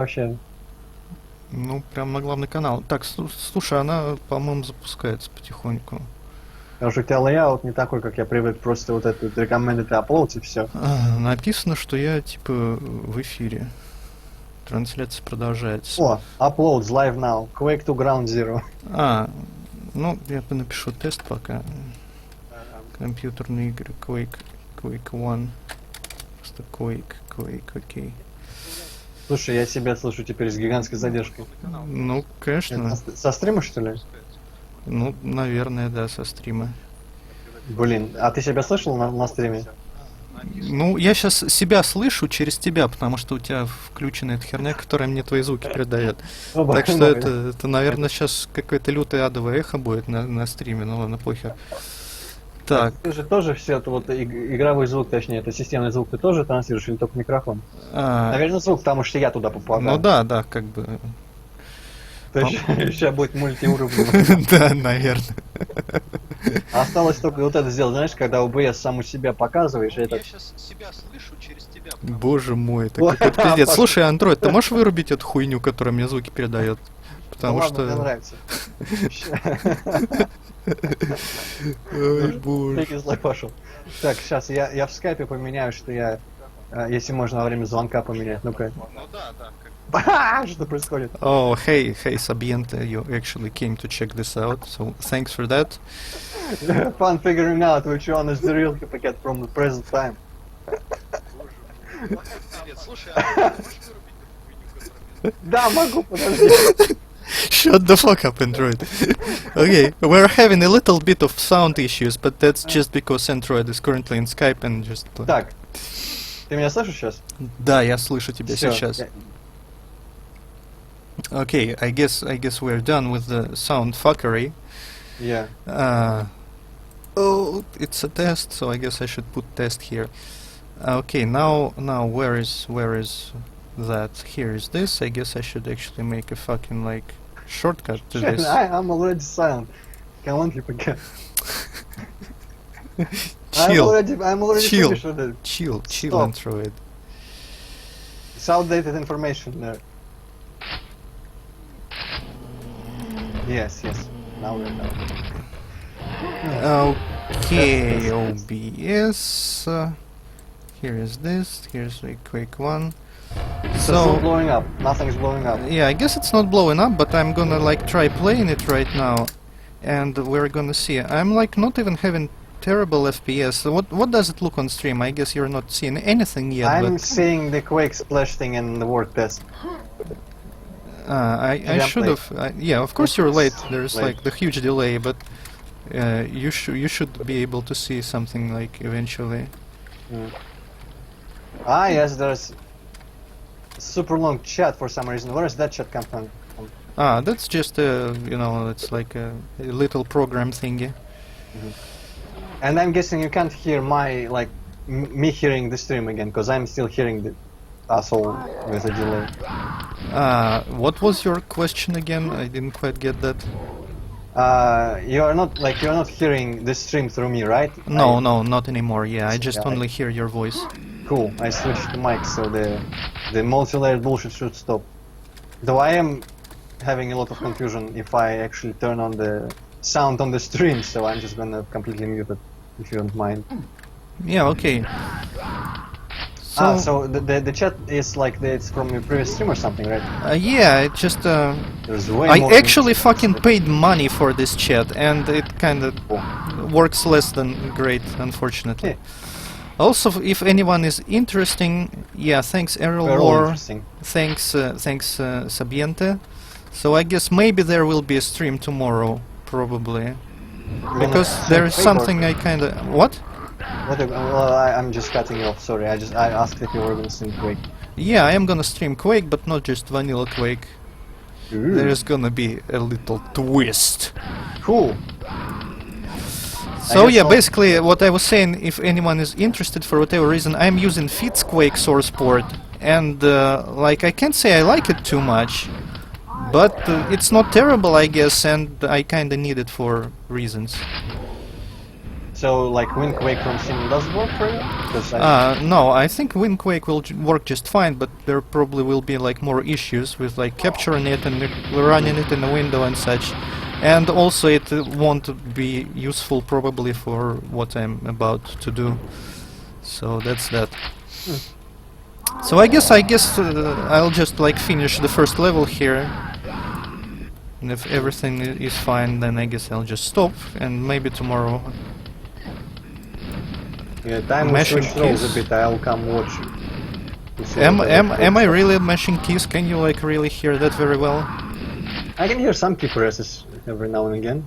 вообще. Ну, прям на главный канал. Так, слушай, она, по-моему, запускается потихоньку. Потому что у тебя лейаут не такой, как я привык, просто вот этот recommended upload и все. Написано, что я, типа, в эфире. Трансляция продолжается. О, uploads live now. Quake to Ground Zero. Ну, я напишу тест пока. Компьютерные игры, Quake 1. Просто Quake, окей. Слушай, я себя слышу теперь с гигантской задержкой. Ну, конечно. Это со стрима, что ли? Ну, наверное, да, со стрима. Блин, а ты себя слышал на стриме? Ну, я сейчас себя слышу через тебя, потому что у тебя включена эта херня, которая мне твои звуки передает. Так что это, наверное, сейчас какое-то лютое адовое эхо будет на стриме, ну ладно, похер. Так. Ты же тоже все это вот игровой звук, точнее, это системный звук, ты тоже транслируешь или только микрофон? Наверное, звук, потому что я туда попадаю. Ну да, как бы. То есть сейчас будет мультиуровневый. Да, наверное. Осталось только вот это сделать, знаешь, когда OBS сам у себя показываешь, это... Я сейчас себя слышу через тебя. Боже мой, это какой-то пиздец. Слушай, Android, ты можешь вырубить эту хуйню, которая мне звуки передает? Потому что... Мне нравится. Ой, боже. Злой пошел. Так, сейчас я в скайпе поменяю, что я... Если можно во время звонка поменять, ну-ка. Ну да. Что происходит? Oh, hey, Sabiente, you actually came to check this out, so thanks for that. Fun figuring out which one is the real packet from the present time. Да, могу, подожди. Shut the fuck up, Android. Okay, we're having a little bit of sound issues, but that's just because Android is currently in Skype and just... Так, ты меня слышишь сейчас? Да, я слышу тебя Всё, сейчас. Okay, I guess we're done with the sound fuckery. Yeah. Oh, it's a test, so I guess I should put test here. Okay, now where is that? Here is this. I guess I should actually make a fucking like shortcut to this. I'm already silent. Come on, packet. Chill. I'm already Chill. finished with it. Chill, Stop. Android. It's outdated information there. Yes. Now we're done. Okay, OBS. Here is this. Here's the Quake 1. It's not blowing up. Nothing's blowing up. Yeah, I guess it's not blowing up, but I'm gonna like try playing it right now, and we're gonna see. I'm like not even having terrible FPS. What does it look on stream? I guess you're not seeing anything yet. I'm seeing the Quake splash thing in the word test. I should have. Yeah, of course you're late. There's like the huge delay, but you should be able to see something like eventually. Yes, there's super long chat for some reason. Where is that chat come from? That's just it's like a little program thingy. And I'm guessing you can't hear my me hearing the stream again, because I'm still hearing the asshole with a delay. What was your question again? I didn't quite get that. You're not hearing the stream through me, right? No, not anymore. Yeah, I just only hear your voice. Cool. I switched the mic, so the multi-layered bullshit should stop. Though I am having a lot of confusion if I actually turn on the sound on the stream, so I'm just gonna completely mute it, if you don't mind. Yeah, okay. So the chat is like it's from your previous stream or something, right? Yeah, it just There's way I more actually fucking paid money for this chat, and it kind of works less than great, unfortunately. Also, if anyone is interesting, yeah, thanks Errol War, thanks Sabiente. So I guess maybe there will be a stream tomorrow, probably, because there is something I kind of what? Well, I'm just cutting you off. Sorry, I asked if you were gonna stream Quake. Yeah, I am gonna stream Quake, but not just vanilla Quake. There is gonna be a little twist. Cool. So yeah, basically what I was saying, if anyone is interested for whatever reason, I'm using Fitz Quake source port, and like I can't say I like it too much, but it's not terrible, I guess, and I kinda need it for reasons. So, like, Wind Quake from Steam does work for you? 'Cause No, I think Quake will work just fine, but there probably will be like more issues with like capturing it and running it in the window and such. And also it won't be useful probably for what I'm about to do. So that's that. So I guess I'll just like finish the first level here. And if everything is fine, then I guess I'll just stop and maybe tomorrow. yeah, time will Mashing switch roles keys. a bit. I'll come watch. To see Am what am I really mashing keys? Can you like really hear that very well? I can hear some key presses every now and again.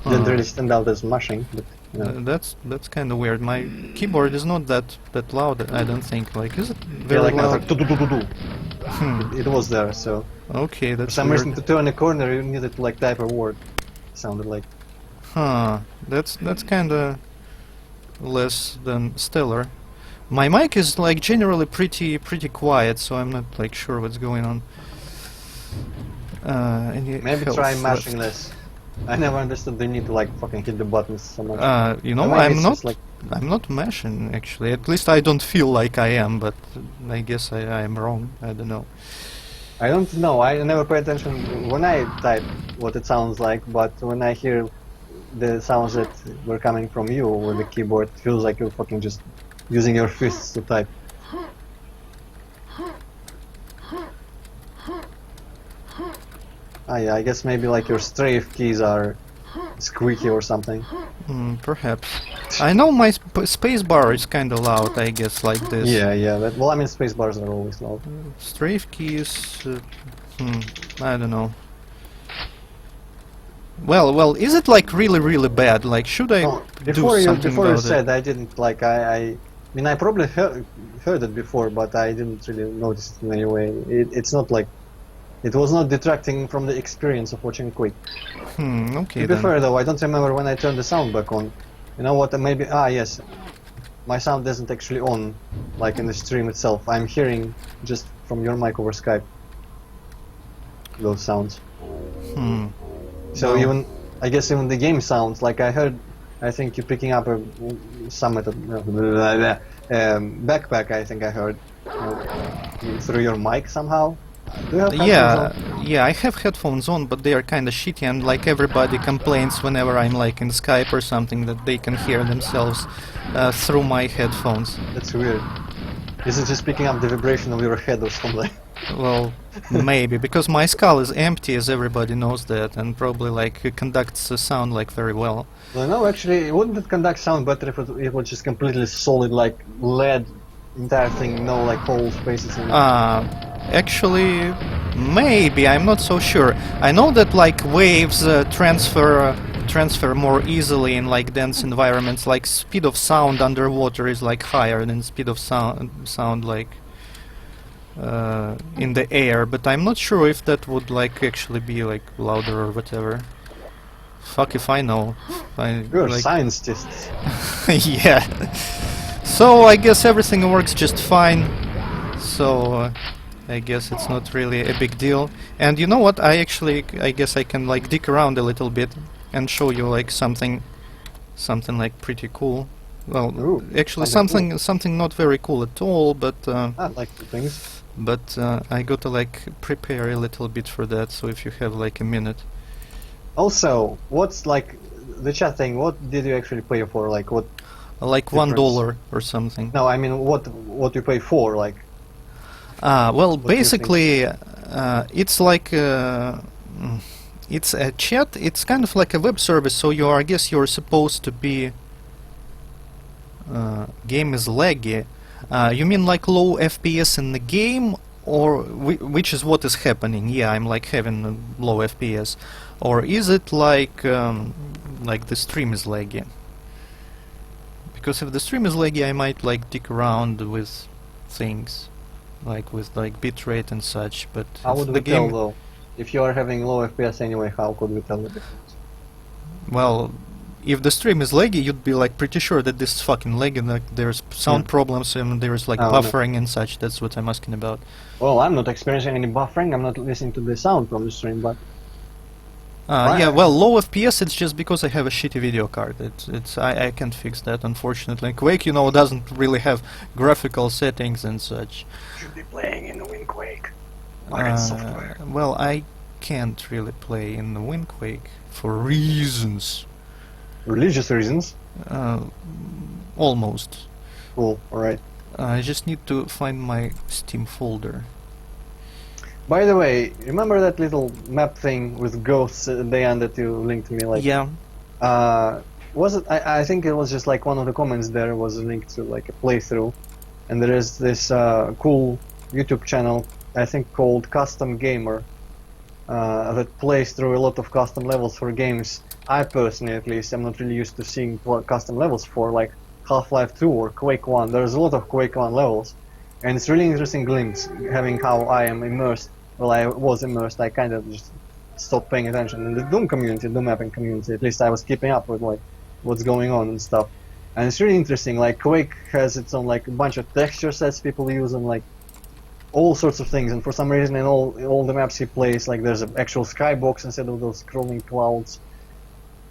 Didn't really stand out as mashing, but you know. That's kind of weird. My keyboard is not that loud. I don't think. Like, is it Yeah, very like loud? do. Hmm. It was there, so Okay, for that's some weird. reason to turn a corner you needed to like type a word. Sounded like. Huh. That's kind of less than stellar. My mic is like generally pretty quiet, so I'm not like sure what's going on. Any Maybe health try left? mashing less. I never understood the need to like fucking hit the buttons so much. You know, Maybe I'm it's not. just like I'm not mashing actually. At least I don't feel like I am, but I guess I am wrong. I don't know. I don't know. I never pay attention when I type what it sounds like, but when I hear the sounds that were coming from you with the keyboard, it feels like you're fucking just using your fists to type. Ah, yeah, I guess maybe like your strafe keys are squeaky or something. Perhaps. I know my space bar is kind of loud. I guess like this. Yeah. Well, I mean, space bars are always loud. Strafe keys. I don't know. Well, is it like really bad? Like, should I Oh, do before something you about said I didn't like I mean I probably heard it before, but I didn't really notice it in any way. It's not like it was not detracting from the experience of watching Quake. it? Okay To be then. fair though, I don't remember when I turned the sound back on. You know what? Maybe yes, my sound isn't actually on, like in the stream itself. I'm hearing just from your mic over Skype those sounds. Hmm. So No. even I guess even the game sounds like I heard. I think you picking up a summit backpack. I think I heard through your mic somehow. Do you have headphones on? Yeah, I have headphones on, but they are kind of shitty, and like everybody complains whenever I'm like in Skype or something that they can hear themselves through my headphones. That's weird. Is it just picking up the vibration of your head or something? Well, maybe because my skull is empty, as everybody knows that, and probably like it conducts the sound like very well. Well, no, actually, wouldn't it conduct sound better if it was just completely solid, like lead, entire thing, no like whole spaces in it? Actually, maybe I'm not so sure. I know that like waves transfer more easily in like dense environments. Like speed of sound underwater is like higher than speed of sound like in the air. But I'm not sure if that would like actually be like louder or whatever. Fuck if I know. You're like, scientists. yeah. So I guess everything works just fine. So I guess it's not really a big deal. And you know what? I guess I can like dig around a little bit and show you like something like pretty cool. Well, Ooh, actually something something not very cool at all, but I like the things. I gotta like prepare a little bit for that. So if you have like a minute. Also, what's like the chat thing? What did you actually pay for? Like what? Like Difference. $1 or something. No, I mean what you pay for? Like Well, What do you think? basically, it's like it's a chat. It's kind of like a web service. So I guess you're supposed to be. Game is laggy. You mean like low FPS in the game, or which is what is happening? Yeah, I'm like having a low FPS, or is it like the stream is laggy? Because if the stream is laggy, I might like dig around with things. Like with like bitrate and such, but how if would the we tell game, though? If you are having low FPS anyway, how could we tell the difference? well, if the stream is laggy, you'd be like pretty sure that this is fucking laggy, like there's sound problems and there's like Oh, no. buffering and such. That's what I'm asking about. Well, I'm not experiencing any buffering. I'm not listening to the sound from the stream, but Yeah, well, low FPS, it's just because I have a shitty video card. I can't fix that, unfortunately. Quake, you know, doesn't really have graphical settings and such. Should be playing in Quake. Software. Well, I can't really play in the Quake for reasons. Religious reasons? Almost. Cool, alright. I just need to find my Steam folder. By the way, remember that little map thing with ghosts at the end that you linked to me? Like, Yeah. Was it? I think it was just like one of the comments there was a link to like a playthrough, and there is this cool YouTube channel I think called Custom Gamer that plays through a lot of custom levels for games. I personally, at least, am not really used to seeing custom levels for like Half-Life 2 or Quake 1. There's a lot of Quake 1 levels, and it's really interesting glimpse having how I am immersed. Well, I was immersed. I kind of just stopped paying attention in the Doom community, Doom mapping community. At least I was keeping up with like what's going on and stuff. And it's really interesting. Like Quake has its own like a bunch of texture sets people use and like all sorts of things. And for some reason, in all the maps he plays, like there's an actual skybox instead of those scrolling clouds,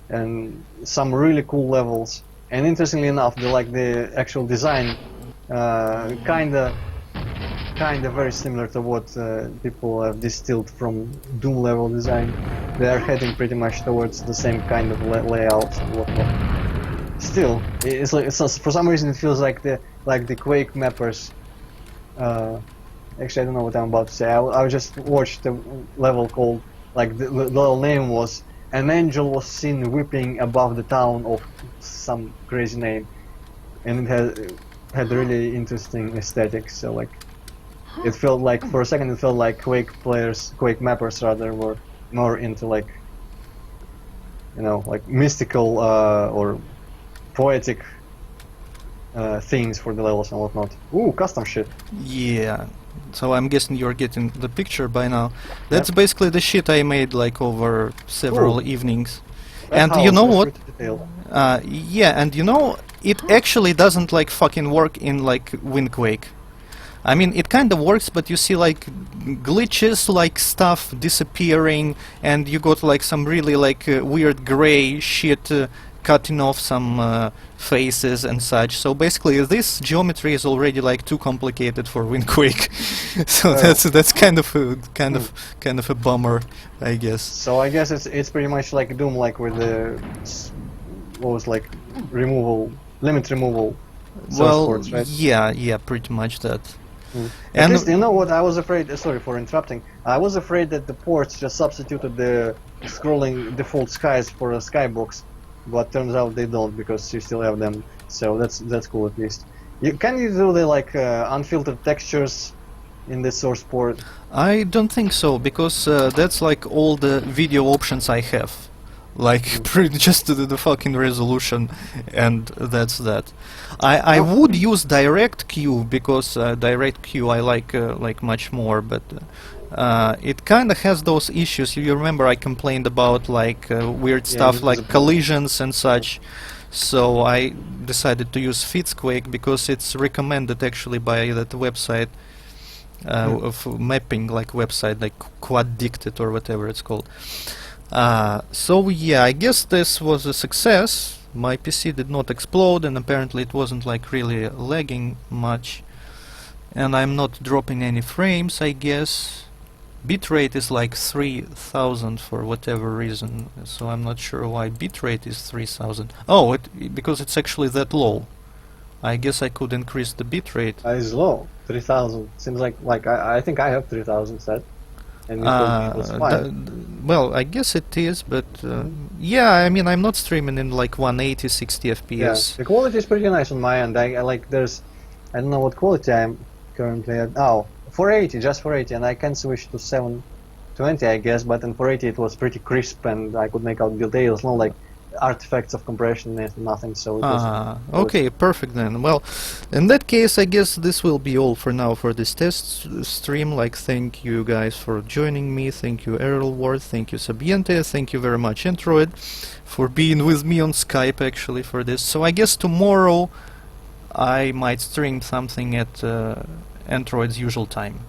and some really cool levels. And interestingly enough, the actual design kind of very similar to what people have distilled from Doom level design. They are heading pretty much towards the same kind of layout and whatnot. Still, it's like for some reason it feels like the Quake mappers. Actually, I don't know what I'm about to say. I just watched a level called, like the little name was "An Angel Was Seen Whipping Above the Town" of some crazy name, and it had really interesting aesthetics. So like, it felt like for a second it felt like Quake mappers rather, were more into like, you know, like mystical or poetic things for the levels and whatnot. Ooh, custom shit. Yeah. So I'm guessing you're getting the picture by now. That's basically the shit I made like over several evenings. And you know what? Yeah, and you know, it actually doesn't like fucking work in like Quake. I mean, it kind of works, but you see like glitches, like stuff disappearing, and you got like some really like weird gray shit cutting off some faces and such. So basically, this geometry is already like too complicated for Quake. So that's kind of a bummer, I guess. So I guess it's pretty much like Doom, like with the what was like limit removal. Well, ports, right? yeah, pretty much that. At least, you know what, I was afraid, sorry for interrupting, I was afraid that the ports just substituted the scrolling default skies for a skybox, but turns out they don't, because you still have them, so that's cool at least. Can you do the like unfiltered textures in the source port? I don't think so, because that's like all the video options I have. Like just the fucking resolution, and that's that. I would use DirectQ because DirectQ I like much more, but it kind of has those issues. You remember I complained about like weird stuff like collisions and such. So I decided to use Fitzquake because it's recommended actually by that website of mapping, like website like Quaddicted or whatever it's called. So yeah, I guess this was a success. My PC did not explode, and apparently it wasn't like really lagging much, and I'm not dropping any frames, I guess. Bitrate is like 3000 for whatever reason, so I'm not sure why bitrate is 3000. Oh, because it's actually that low. I guess I could increase the bitrate. It's low, 3000. Seems like I think I have 3000 set. Well, I guess it is, but yeah, I mean, I'm not streaming in like 180, 60 FPS. Yeah, the quality is pretty nice on my end. I like there's, I don't know what quality I'm currently at. Oh, 480, just 480, and I can switch to 720, I guess. But in 480 it was pretty crisp, and I could make out details, no like artifacts of compression, nothing. So it was okay, perfect then. Well, in that case, I guess this will be all for now for this test stream. Like, thank you guys for joining me. Thank you, Errol Ward. Thank you, Sabiente. Thank you very much, Android, for being with me on Skype actually for this. So I guess tomorrow I might stream something at Android's usual time.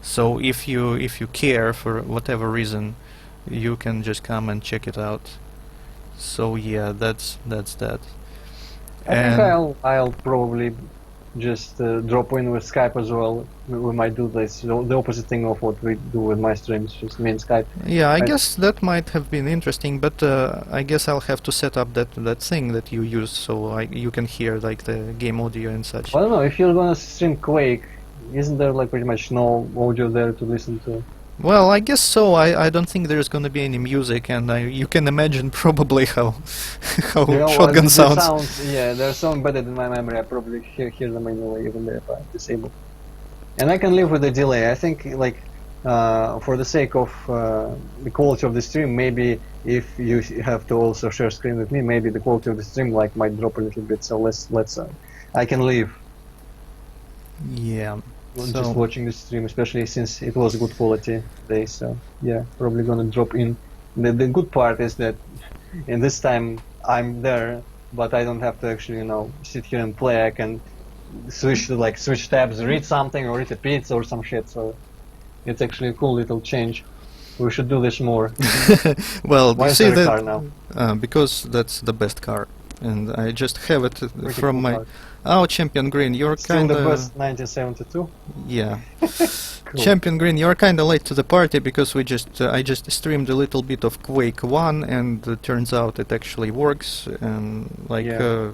So if you care for whatever reason you can just come and check it out. So yeah, that's that. I think I'll probably just drop in with Skype as well. We might do this, the opposite thing of what we do with my streams, just me and Skype. Yeah, I guess that might have been interesting, but I guess I'll have to set up that thing that you use so you can hear like the game audio and such. I don't know, if you're gonna stream Quake, isn't there like pretty much no audio there to listen to? Well, I guess so. I don't think there's gonna be any music, and you can imagine probably how shotgun sounds. Yeah, they're so embedded in my memory. I probably hear them anyway, even if I disable. And I can live with the delay. I think, like, for the sake of the quality of the stream, maybe if you have to also share screen with me, maybe the quality of the stream like might drop a little bit. So let's I can live. Yeah. Just watching the stream, especially since it was good quality today. So yeah, probably gonna drop in. The good part is that in this time I'm there, but I don't have to actually, sit here and play. I can switch tabs, read something, or eat a pizza or some shit. So it's actually a cool little change. We should do this more. Well, why you is see there a that car now? because that's the best car, and I just have it Pretty from cool my. car. Oh, Champion Green, you're Still kind the of. best 1972. Yeah. Cool. Champion Green, you're kind of late to the party because I just streamed a little bit of Quake 1, and it turns out it actually works. And like, Yeah.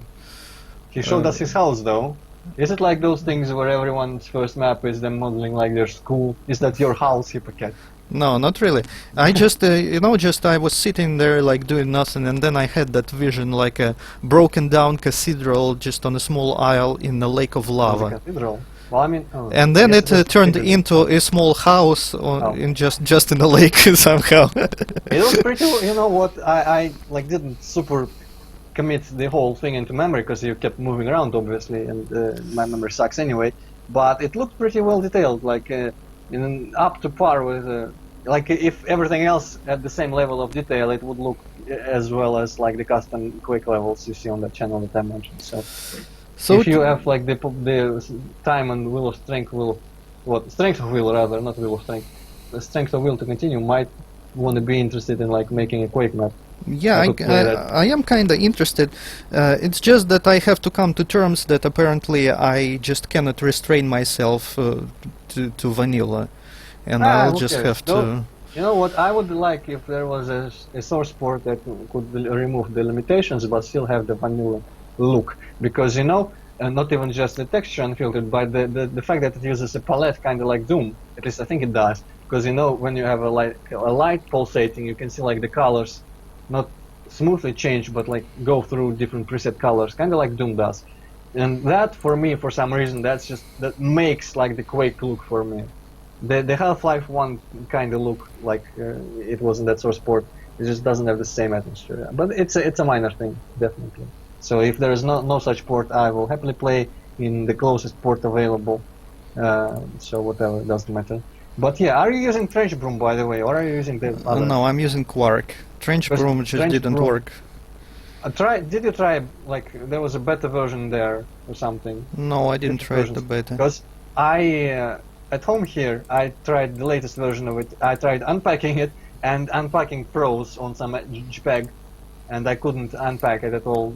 He showed us his house, though. Is it like those things where everyone's first map is them modeling like their school? Is that your house, Hippocat? no, not really. I just, I was sitting there like doing nothing, and then I had that vision like a broken down cathedral just on a small isle in a lake of lava. Cathedral. Well, I mean, And then yes, it turned cathedral. into a small house in just in a lake somehow. It was pretty. You know what? I like didn't super commit the whole thing into memory because you kept moving around, obviously, and my memory sucks anyway. But it looked pretty well detailed, like up to par with. Like if everything else at the same level of detail, it would look as well as like the custom Quake levels you see on that channel that I mentioned. So if you have like the time and will of strength, strength of will rather, not will of strength, the strength of will to continue, might want to be interested in like making a Quake map. Yeah, I am kind of interested. It's just that I have to come to terms that apparently I just cannot restrain myself to vanilla, and I'll just have to. You know what? I would like if there was a source port that could remove the limitations but still have the vanilla look, because not even just the texture unfiltered, but the fact that it uses a palette kind of like Doom. At least I think it does, because when you have a light pulsating, you can see like the colors not smoothly change, but like go through different preset colors, kind of like Doom does. And that, for me, for some reason, that makes like the Quake look for me. The Half-Life 1 kind of look like it was in that source port. It just doesn't have the same atmosphere. But it's a minor thing, definitely. So if there is no such port, I will happily play in the closest port available. So whatever, it doesn't matter. But yeah, are you using Trench Broom, by the way, or are you using the other? No, I'm using Quark. Trench Broom just didn't work. Did you try, like, there was a beta version there or something? No, I didn't try the beta. Because at home here, I tried the latest version of it. I tried unpacking it and unpacking pros on some JPEG, and I couldn't unpack it at all.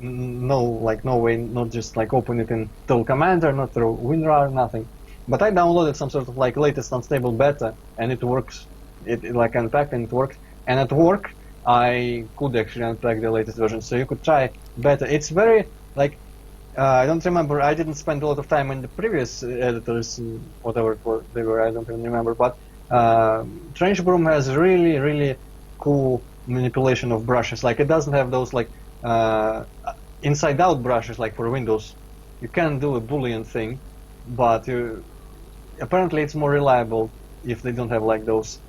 No way, not just like open it in Tool Commander, not through WinRAR, nothing. But I downloaded some sort of like latest unstable beta, and it works. It like unpacked and it worked. And at work, I could actually unpack the latest version, so you could try beta. It's very like I don't remember. I didn't spend a lot of time in the previous editors, whatever they were. I don't even remember. But Trench Broom has really cool manipulation of brushes. Like it doesn't have those like inside-out brushes like for Windows. You can do a Boolean thing, but apparently it's more reliable if they don't have like those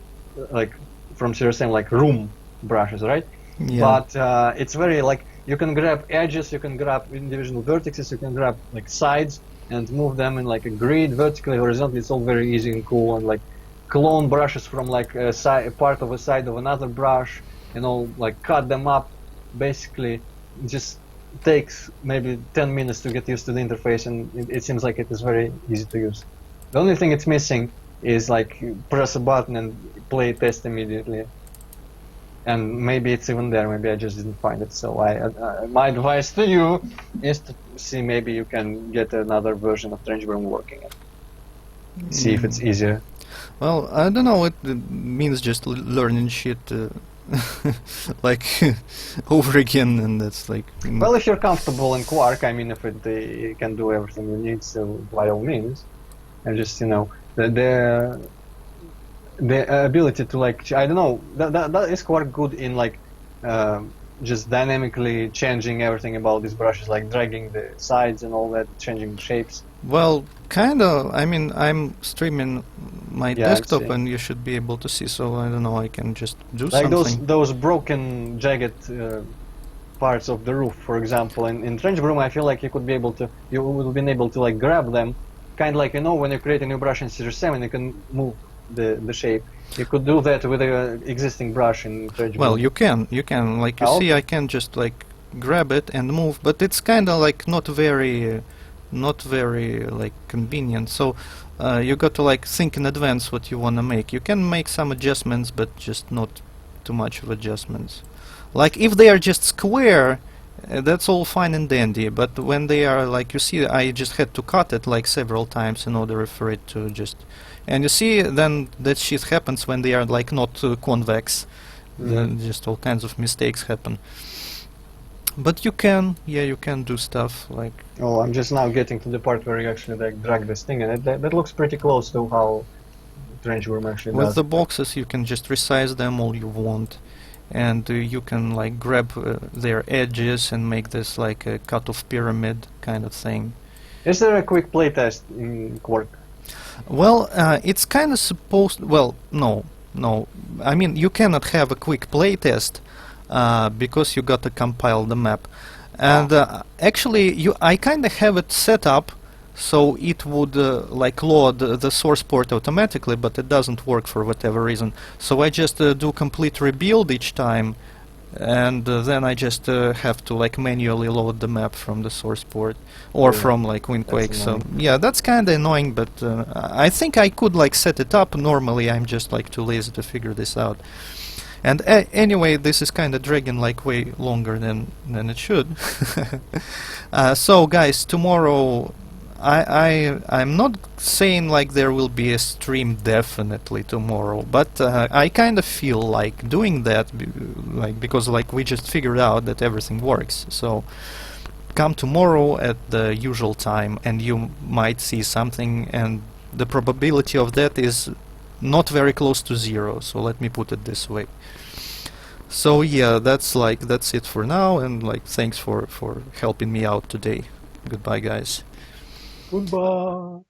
like from CRSM like room brushes, right? Yeah. But it's very like you can grab edges, you can grab individual vertices, you can grab like sides and move them in like a grid, vertically, horizontally. It's all very easy and cool, and like clone brushes from like a part of a side of another brush, like cut them up. Basically, it just takes maybe 10 minutes to get used to the interface, and it seems like it is very easy to use. The only thing it's missing is like press a button and play test immediately. and maybe it's even there. Maybe I just didn't find it. So my advice to you is to see maybe you can get another version of Trench Broom working and see if it's easier. Well, I don't know. It means just learning shit like over again, and that's like. Well, if you're comfortable in Quark, I mean, if it can do everything you need, so by all means, and just the ability to like I don't know that is Quark good in like just dynamically changing everything about these brushes, like dragging the sides and all that, changing shapes. Well, kinda. I mean, I'm streaming my Yeah, I desktop, see. and you should be able to see. So I don't know. I can just do Like something. those broken, jagged parts of the roof, for example. In Trench Broom, I feel like you would have been able to like grab them, kind of like when you create a new brush in Scissor 7, you can move the shape. You could do that with an existing brush in Trench Well, Broom. you can. Like you Oh, see, I can just like grab it and move, but it's kind of like not very like convenient. So you got to like think in advance what you want to make. You can make some adjustments, but just not too much of adjustments. Like if they are just square, that's all fine and dandy. But when they are like, you see, I just had to cut it like several times in order for it to just. And you see, then that shit happens when they are like not convex. Then just all kinds of mistakes happen. But you can do stuff like. Oh, I'm just now getting to the part where you actually like drag this thing, and that looks pretty close to how Trench Broom actually With does. the boxes, you can just resize them all you want, and you can like grab their edges and make this like a cut-off pyramid kind of thing. Is there a quick playtest in Quark? Well, it's kind of supposed. Well, no. I mean, you cannot have a quick playtest because you got to compile the map, and actually, I kind of have it set up so it would like load the source port automatically, but it doesn't work for whatever reason. So I just do complete rebuild each time, and then I just have to like manually load the map from the source port or Yeah, from like Quake. that's So annoying. yeah, that's kind of annoying, but I think I could like set it up. Normally, I'm just like too lazy to figure this out. And anyway, this is kind of dragging like way longer than it should. So guys, tomorrow I'm not saying like there will be a stream definitely tomorrow, but I kind of feel like doing that like because like we just figured out that everything works. So come tomorrow at the usual time and you might see something, and the probability of that is not very close to 0, so let me put it this way. So yeah, that's it for now, and like thanks for helping me out today. Goodbye guys. Goodbye.